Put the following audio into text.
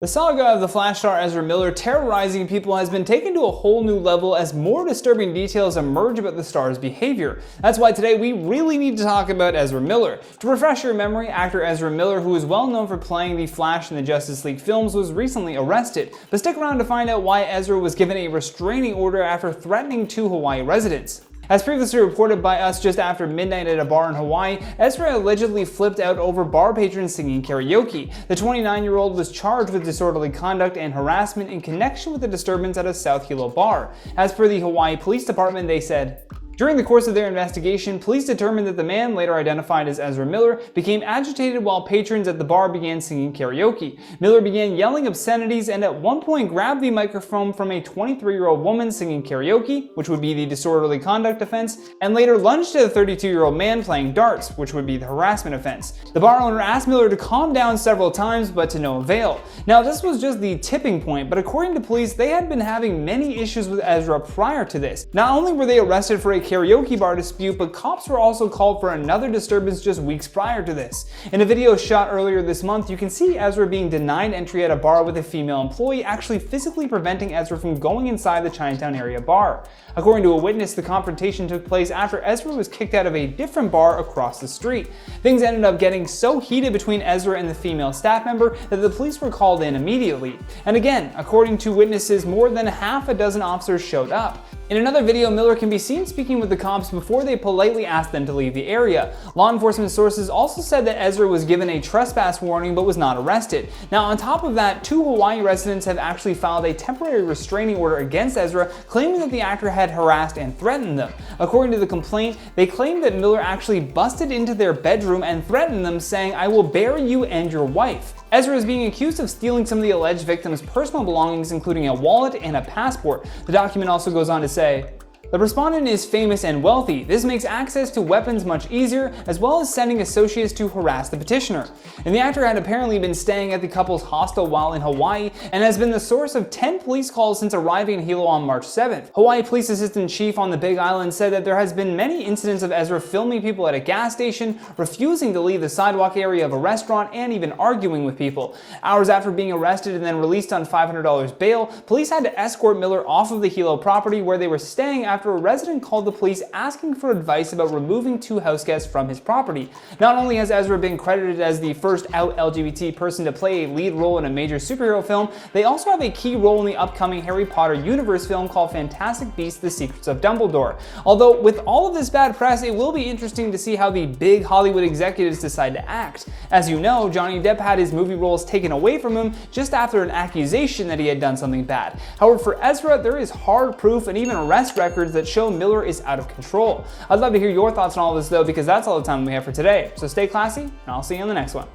The saga of the Flash Star Ezra Miller terrorizing people has been taken to a whole new level as more disturbing details emerge about the star's behavior. That's why today we really need to talk about Ezra Miller. To refresh your memory, actor Ezra Miller, who is well known for playing the Flash in the Justice League films, was recently arrested. But stick around to find out why Ezra was given a restraining order after threatening two Hawaii residents. As previously reported by us just after midnight at a bar in Hawaii, Ezra allegedly flipped out over bar patrons singing karaoke. The 29-year-old was charged with disorderly conduct and harassment in connection with the disturbance at a South Hilo bar. As per the Hawaii Police Department, they said, during the course of their investigation, police determined that the man, later identified as Ezra Miller, became agitated while patrons at the bar began singing karaoke. Miller began yelling obscenities and at one point grabbed the microphone from a 23-year-old woman singing karaoke, which would be the disorderly conduct offense, and later lunged at a 32-year-old man playing darts, which would be the harassment offense. The bar owner asked Miller to calm down several times, but to no avail. Now, this was just the tipping point, but according to police, they had been having many issues with Ezra prior to this. Not only were they arrested for a karaoke bar dispute, but cops were also called for another disturbance just weeks prior to this. In a video shot earlier this month, you can see Ezra being denied entry at a bar with a female employee actually physically preventing Ezra from going inside the Chinatown area bar. According to a witness, the confrontation took place after Ezra was kicked out of a different bar across the street. Things ended up getting so heated between Ezra and the female staff member that the police were called in immediately. And again, according to witnesses, more than half a dozen officers showed up. In another video, Miller can be seen speaking with the cops before they politely asked them to leave the area. Law enforcement sources also said that Ezra was given a trespass warning but was not arrested. Now, on top of that, two Hawaii residents have actually filed a temporary restraining order against Ezra, claiming that the actor had harassed and threatened them. According to the complaint, they claimed that Miller actually busted into their bedroom and threatened them, saying, "I will bury you and your wife." Ezra is being accused of stealing some of the alleged victims' personal belongings, including a wallet and a passport. The document also goes on to say, the respondent is famous and wealthy. This makes access to weapons much easier, as well as sending associates to harass the petitioner. And the actor had apparently been staying at the couple's hostel while in Hawaii and has been the source of 10 police calls since arriving in Hilo on March 7th. Hawaii Police Assistant Chief on the Big Island said that there has been many incidents of Ezra filming people at a gas station, refusing to leave the sidewalk area of a restaurant, and even arguing with people. Hours after being arrested and then released on $500 bail, police had to escort Miller off of the Hilo property where they were staying after a resident called the police asking for advice about removing two house guests from his property. Not only has Ezra been credited as the first out LGBT person to play a lead role in a major superhero film, they also have a key role in the upcoming Harry Potter universe film called Fantastic Beasts: The Secrets of Dumbledore. Although with all of this bad press, it will be interesting to see how the big Hollywood executives decide to act. As you know, Johnny Depp had his movie roles taken away from him just after an accusation that he had done something bad. However, for Ezra, there is hard proof and even arrest records that show Miller is out of control. I'd love to hear your thoughts on all this though, because that's all the time we have for today. So stay classy, and I'll see you on the next one.